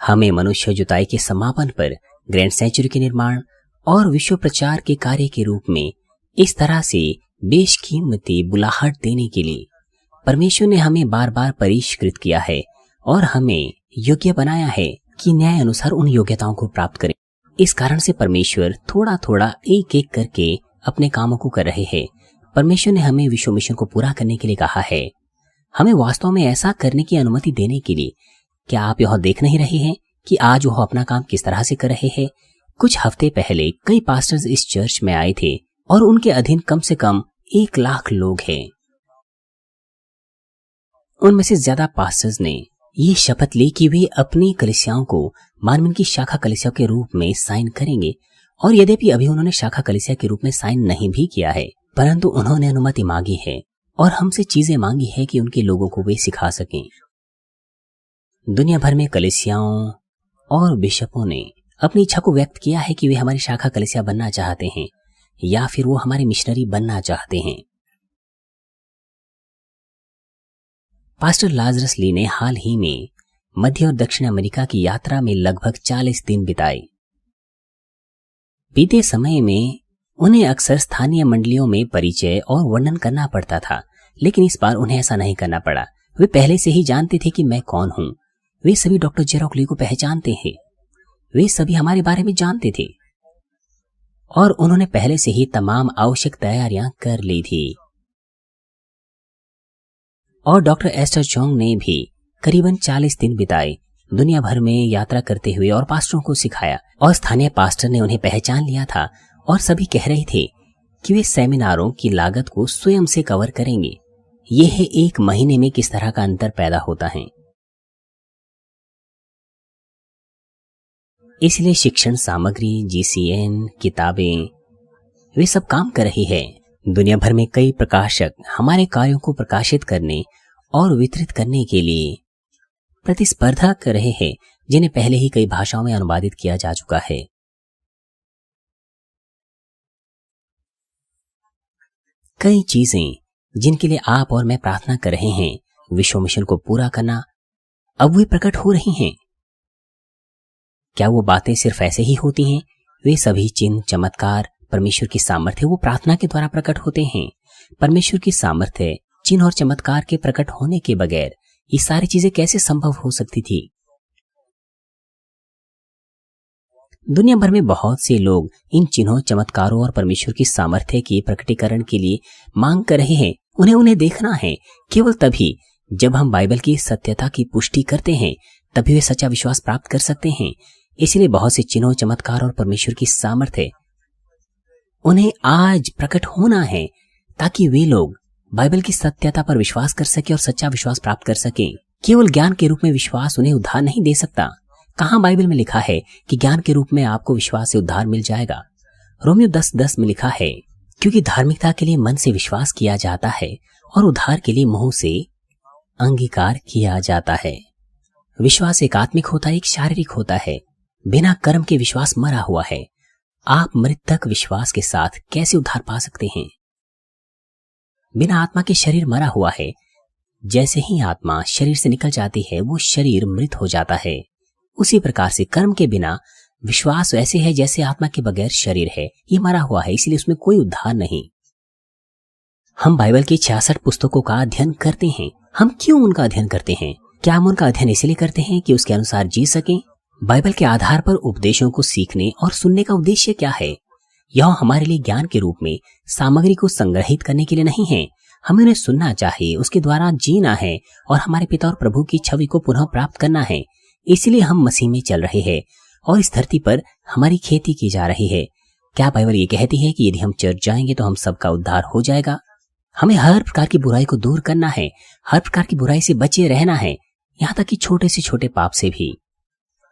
हमें मनुष्य जुताई के समापन पर ग्रैंड सेंचुरी के निर्माण और विश्व प्रचार के कार्य के रूप में इस तरह से बेशकीमती बुलाहट देने के लिए परमेश्वर ने हमें बार बार परिष्कृत किया है और हमें योग्य बनाया है कि न्याय अनुसार उन योग्यताओं को प्राप्त करें। इस कारण से परमेश्वर थोड़ा थोड़ा एक एक करके अपने कामों को कर रहे हैं। परमेश्वर ने हमें विश्व मिशन को पूरा करने के लिए कहा है, हमें वास्तव में ऐसा करने की अनुमति देने के लिए। क्या आप यह देख नहीं रहे हैं कि आज वह अपना काम किस तरह से कर रहे हैं? कुछ हफ्ते पहले कई पास्टर्स इस चर्च में आए थे और उनके अधीन कम से कम 1 लाख लोग हैं। उनमें से ज्यादा पास्टर्स ने ये शपथ ली कि वे अपनी कलीसियाओं को मार्मिन की शाखा कलीसिया के रूप में साइन करेंगे, और यद्यपि अभी उन्होंने शाखा कलीसिया के रूप में साइन नहीं भी किया है, परंतु उन्होंने अनुमति मांगी है और हमसे चीजें मांगी है कि उनके लोगों को वे सिखा सकें। दुनिया भर में कलीसियाओं और बिशपों ने अपनी इच्छा को व्यक्त किया है कि वे हमारी शाखा कलीसिया बनना चाहते हैं या फिर वो हमारे मिशनरी बनना चाहते हैं। पास्टर लाजरस ली ने हाल ही में मध्य और दक्षिण अमेरिका की यात्रा में लगभग 40 दिन बिताए। बीते समय में उन्हें अक्सर स्थानीय मंडलियों में परिचय और वर्णन करना पड़ता था, लेकिन इस बार उन्हें ऐसा नहीं करना पड़ा। वे पहले से ही जानते थे कि मैं कौन हूं। वे सभी डॉक्टर जेरोक ली को पहचानते हैं, वे सभी हमारे बारे में जानते थे और उन्होंने पहले से ही तमाम आवश्यक तैयारियां कर ली थी। और डॉक्टर एस्टर चोंग ने भी करीबन 40 दिन बिताए दुनिया भर में यात्रा करते हुए और पास्टरों को सिखाया, और स्थानीय पास्टर ने उन्हें पहचान लिया था और सभी कह रहे थे कि वे सेमिनारों की लागत को स्वयं से कवर करेंगे। यह 1 महीने में किस तरह का अंतर पैदा होता है। इसलिए शिक्षण सामग्री, जीसीएन, किताबें, वे सब काम कर रही है। दुनिया भर में कई प्रकाशक हमारे कार्यों को प्रकाशित करने और वितरित करने के लिए प्रतिस्पर्धा कर रहे हैं, जिन्हें पहले ही कई भाषाओं में अनुवादित किया जा चुका है। कई चीजें जिनके लिए आप और मैं प्रार्थना कर रहे हैं, विश्व मिशन को पूरा करना, अब वे प्रकट हो रही हैं। क्या वो बातें सिर्फ ऐसे ही होती हैं? वे सभी चिन्ह, चमत्कार, परमेश्वर की सामर्थ्य वो प्रार्थना के द्वारा प्रकट होते हैं। परमेश्वर की सामर्थ्य, चिन्ह और चमत्कार के प्रकट होने के बगैर ये सारी चीजें कैसे संभव हो सकती थी? दुनिया भर में बहुत से लोग इन चिन्हों, चमत्कारों और परमेश्वर की सामर्थ्य के प्रकटीकरण के लिए मांग कर रहे हैं। उन्हें देखना है। केवल तभी जब हम बाइबल की सत्यता की पुष्टि करते हैं, तभी वे सच्चा विश्वास प्राप्त कर सकते हैं। इसलिए बहुत से चिन्हों, चमत्कार और परमेश्वर की सामर्थ्य उन्हें आज प्रकट होना है, ताकि वे लोग बाइबल की सत्यता पर विश्वास कर सके और सच्चा विश्वास प्राप्त कर सके। केवल ज्ञान के रूप में विश्वास उन्हें उद्धार नहीं दे सकता। कहां बाइबल में लिखा है कि ज्ञान के रूप में आपको विश्वास से उद्धार मिल जाएगा? रोमियो 10:10 में लिखा है, क्योंकि धार्मिकता के लिए मन से विश्वास किया जाता है और उद्धार के लिए मुंह से अंगीकार किया जाता है। विश्वास एक आत्मिक होता है, एक शारीरिक होता है। बिना कर्म के विश्वास मरा हुआ है। आप मृतक विश्वास के साथ कैसे उद्धार पा सकते हैं? बिना आत्मा के शरीर मरा हुआ है। जैसे ही आत्मा शरीर से निकल जाती है, वो शरीर मृत हो जाता है। उसी प्रकार से कर्म के बिना विश्वास ऐसे है जैसे आत्मा के बगैर शरीर है। ये मरा हुआ है, इसलिए उसमें कोई उद्धार नहीं। हम बाइबल की 66 पुस्तकों का अध्ययन करते हैं। हम क्यों उनका अध्ययन करते हैं? क्या हम उनका अध्ययन इसलिए करते हैं कि उसके अनुसार जी सकें? बाइबल के आधार पर उपदेशों को सीखने और सुनने का उद्देश्य क्या है? यह हमारे लिए ज्ञान के रूप में सामग्री को संग्रहित करने के लिए नहीं है। हमें उन्हें सुनना चाहिए, उसके द्वारा जीना है और हमारे पिता और प्रभु की छवि को पुनः प्राप्त करना है। इसलिए हम मसीह में चल रहे हैं और इस धरती पर हमारी खेती की जा रही है। क्या बाइबल ये कहती है कि यदि हम चर्च जाएंगे तो हम सबका उद्धार हो जाएगा? हमें हर प्रकार की बुराई को दूर करना है, हर प्रकार की बुराई से बचे रहना है, यहाँ तक कि छोटे से छोटे पाप से भी।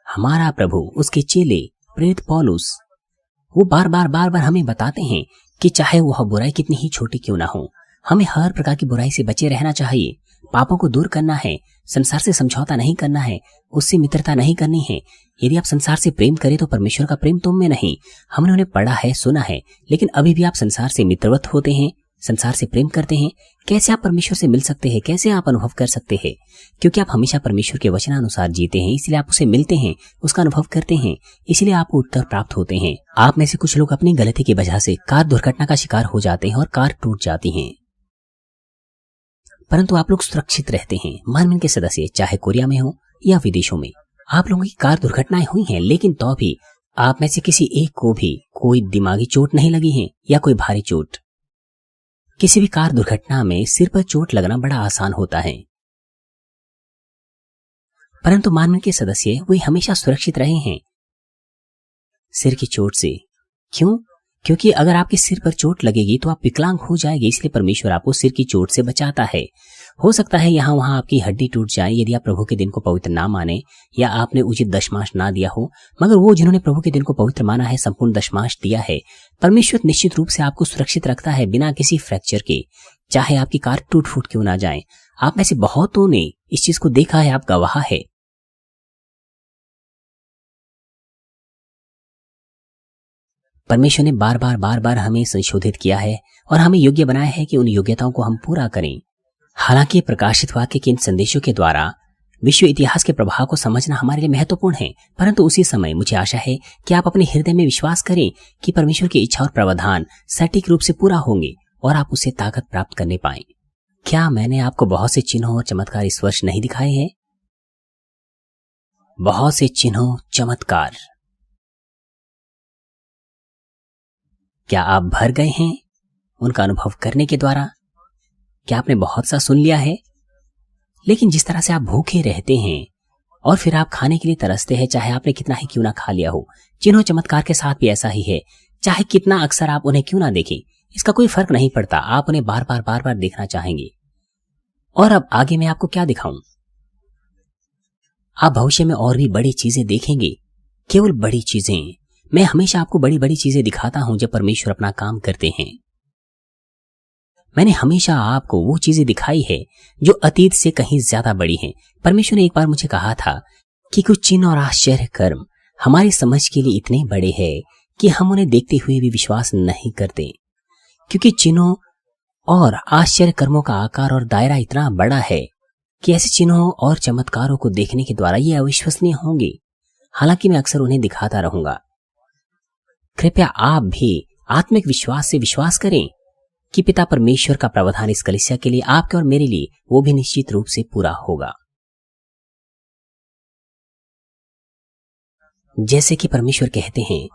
हमारा प्रभु, उसके चेले प्रेरित पौलुस, वो बार बार हमें बताते हैं कि चाहे वह बुराई कितनी ही छोटी क्यों ना हो, हमें हर प्रकार की बुराई से बचे रहना चाहिए। पापों को दूर करना है, संसार से समझौता नहीं करना है, उससे मित्रता नहीं करनी है। यदि आप संसार से प्रेम करें तो परमेश्वर का प्रेम तुम में नहीं। हमने उन्हें पढ़ा है, सुना है, लेकिन अभी भी आप संसार से मित्रवत होते हैं, संसार से प्रेम करते हैं। कैसे आप परमेश्वर से मिल सकते हैं? कैसे आप अनुभव कर सकते हैं? क्योंकि आप हमेशा परमेश्वर के वचनानुसार जीते हैं, इसलिए आप उसे मिलते हैं, उसका अनुभव करते हैं, इसलिए आपको उत्तर प्राप्त होते हैं। आप में से कुछ लोग अपनी गलती की वजह से कार दुर्घटना का शिकार हो जाते हैं और कार टूट जाती है, परंतु आप लोग सुरक्षित रहते हैं। मानवीय के सदस्य चाहे कोरिया में हो या विदेशों में, आप लोगों की कार दुर्घटनाएं हुई हैं, लेकिन तो भी आप में से किसी एक को भी कोई दिमागी चोट नहीं लगी है या कोई भारी चोट। किसी भी कार दुर्घटना में सिर पर चोट लगना बड़ा आसान होता है, परंतु मानव के सदस्य वे हमेशा सुरक्षित रहे हैं सिर की चोट से। क्यों? क्योंकि अगर आपके सिर पर चोट लगेगी तो आप विकलांग हो जाएंगे, इसलिए परमेश्वर आपको सिर की चोट से बचाता है। हो सकता है यहाँ वहां आपकी हड्डी टूट जाए यदि आप प्रभु के दिन को पवित्र ना माने या आपने उचित दशमांश ना दिया हो, मगर वो जिन्होंने प्रभु के दिन को पवित्र माना है, संपूर्ण दशमांश दिया है, परमेश्वर निश्चित रूप से आपको सुरक्षित रखता है बिना किसी फ्रैक्चर के, चाहे आपकी कार टूट फूट क्यों ना जाए। आप में से बहुतों ने इस चीज को देखा है, आप गवाह है। परमेश्वर ने बार बार हमें संशोधित किया है और हमें योग्य बनाया है कि उन योग्यताओं को हम पूरा करें। हालांकि प्रकाशित वाक्य के इन संदेशों के द्वारा विश्व इतिहास के प्रभाव को समझना हमारे लिए महत्वपूर्ण है, परंतु उसी समय मुझे आशा है कि आप अपने हृदय में विश्वास करें कि परमेश्वर की इच्छा और प्रावधान सटीक रूप से पूरा होंगे और आप उससे ताकत प्राप्त करने पाएं। क्या मैंने आपको बहुत से चिन्हों और चमत्कार इस वर्ष नहीं दिखाए हैं? बहुत से चिन्हों, चमत्कार। क्या आप भर गए हैं उनका अनुभव करने के द्वारा? क्या आपने बहुत सा सुन लिया है? लेकिन जिस तरह से आप भूखे रहते हैं और फिर आप खाने के लिए तरसते हैं, चाहे आपने कितना ही क्यों ना खा लिया हो, चिन्हों चमत्कार के साथ भी ऐसा ही है। चाहे कितना अक्सर आप उन्हें क्यों ना देखें, इसका कोई फर्क नहीं पड़ता, आप उन्हें बार बार देखना चाहेंगे। और अब आगे मैं आपको क्या दिखाऊं? आप भविष्य में और भी बड़ी चीजें देखेंगे। केवल बड़ी चीजें। मैं हमेशा आपको बड़ी बड़ी चीजें दिखाता हूं जब परमेश्वर अपना काम करते हैं। मैंने हमेशा आपको वो चीजें दिखाई है जो अतीत से कहीं ज्यादा बड़ी हैं। परमेश्वर ने एक बार मुझे कहा था कि कुछ चिन्ह और आश्चर्य कर्म हमारी समझ के लिए इतने बड़े हैं कि हम उन्हें देखते हुए भी विश्वास नहीं करते, क्योंकि चिन्हों और आश्चर्य कर्मों का आकार और दायरा इतना बड़ा है कि ऐसे चिन्हों और चमत्कारों को देखने के द्वारा ये अविश्वसनीय होंगे। हालांकि मैं अक्सर उन्हें दिखाता रहूंगा। कृपया आप भी आत्मिक विश्वास से विश्वास करें कि पिता परमेश्वर का प्रावधान इस कलीसिया के लिए, आपके और मेरे लिए, वो भी निश्चित रूप से पूरा होगा। जैसे कि परमेश्वर कहते हैं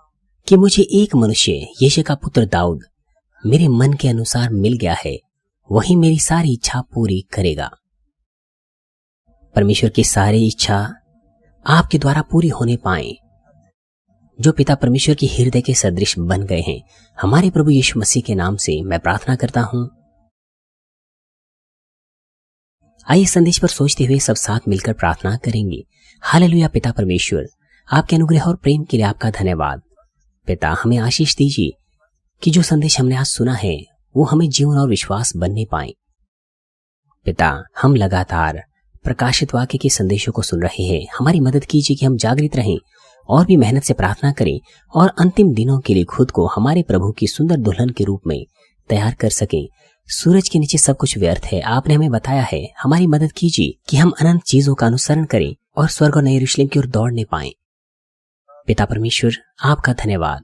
कि मुझे एक मनुष्य यिशै का पुत्र दाऊद मेरे मन के अनुसार मिल गया है, वही मेरी सारी इच्छा पूरी करेगा। परमेश्वर की सारी इच्छा आपके द्वारा पूरी होने पाए, जो पिता परमेश्वर की हृदय के सदृश बन गए हैं। हमारे प्रभु यीशु मसीह के नाम से मैं प्रार्थना करता हूं। आइए संदेश पर सोचते हुए सब साथ मिलकर प्रार्थना करेंगे। हालेलुया। पिता परमेश्वर, आपके अनुग्रह और प्रेम के लिए आपका धन्यवाद। पिता, हमें आशीष दीजिए कि जो संदेश हमने आज सुना है वो हमें जीवन और विश्वास बनने पाए। पिता, हम लगातार प्रकाशित वाक्य के संदेशों को सुन रहे हैं। हमारी मदद कीजिए कि हम जागृत रहें और भी मेहनत से प्रार्थना करें और अंतिम दिनों के लिए खुद को हमारे प्रभु की सुंदर दुल्हन के रूप में तैयार कर सकें। सूरज के नीचे सब कुछ व्यर्थ है, आपने हमें बताया है। हमारी मदद कीजिए कि हम अनंत चीजों का अनुसरण करें और स्वर्ग और नए यरूशलेम की ओर दौड़ने पाएं। पिता परमेश्वर, आपका धन्यवाद।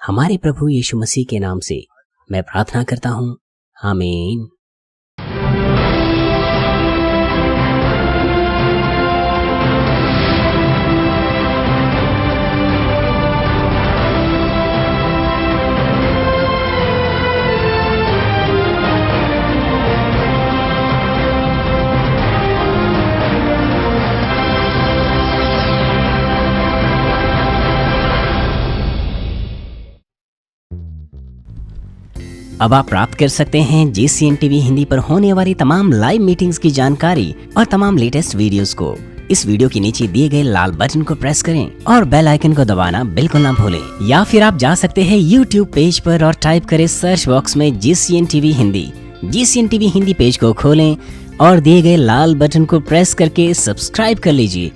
हमारे प्रभु यीशु मसीह के नाम से मैं प्रार्थना करता हूं। आमीन। अब आप प्राप्त कर सकते हैं GCN TV हिंदी पर होने वाली तमाम लाइव मीटिंग्स की जानकारी और तमाम लेटेस्ट वीडियोस को इस वीडियो के नीचे दिए गए लाल बटन को प्रेस करें और बेल आइकन को दबाना बिल्कुल ना भूलें। या फिर आप जा सकते हैं YouTube पेज पर और टाइप करें सर्च बॉक्स में GCN TV Hindi. GCN TV Hindi page को खोलें और दिए गए लाल बटन को प्रेस करके सब्सक्राइब कर लीजिए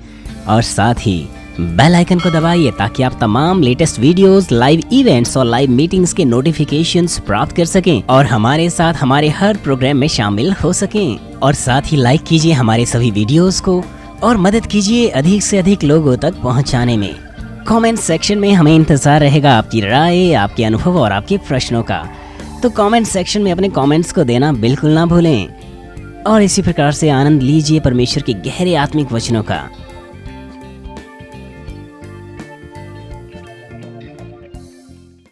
और साथ ही बेल आइकन को दबाइए ताकि आप तमाम लेटेस्ट वीडियोस, लाइव इवेंट्स और लाइव मीटिंग्स के नोटिफिकेशंस प्राप्त कर सकें और हमारे साथ हमारे हर प्रोग्राम में शामिल हो सकें। और साथ ही लाइक कीजिए हमारे सभी वीडियोस को और मदद कीजिए अधिक से अधिक लोगों तक पहुंचाने में। कमेंट सेक्शन में हमें इंतजार रहेगा आपकी राय, आपके अनुभव और आपके प्रश्नों का। तो कमेंट सेक्शन में अपने कमेंट्स को देना बिल्कुल ना भूलें और इसी प्रकार से आनंद लीजिए परमेश्वर के गहरे आत्मिक वचनों का।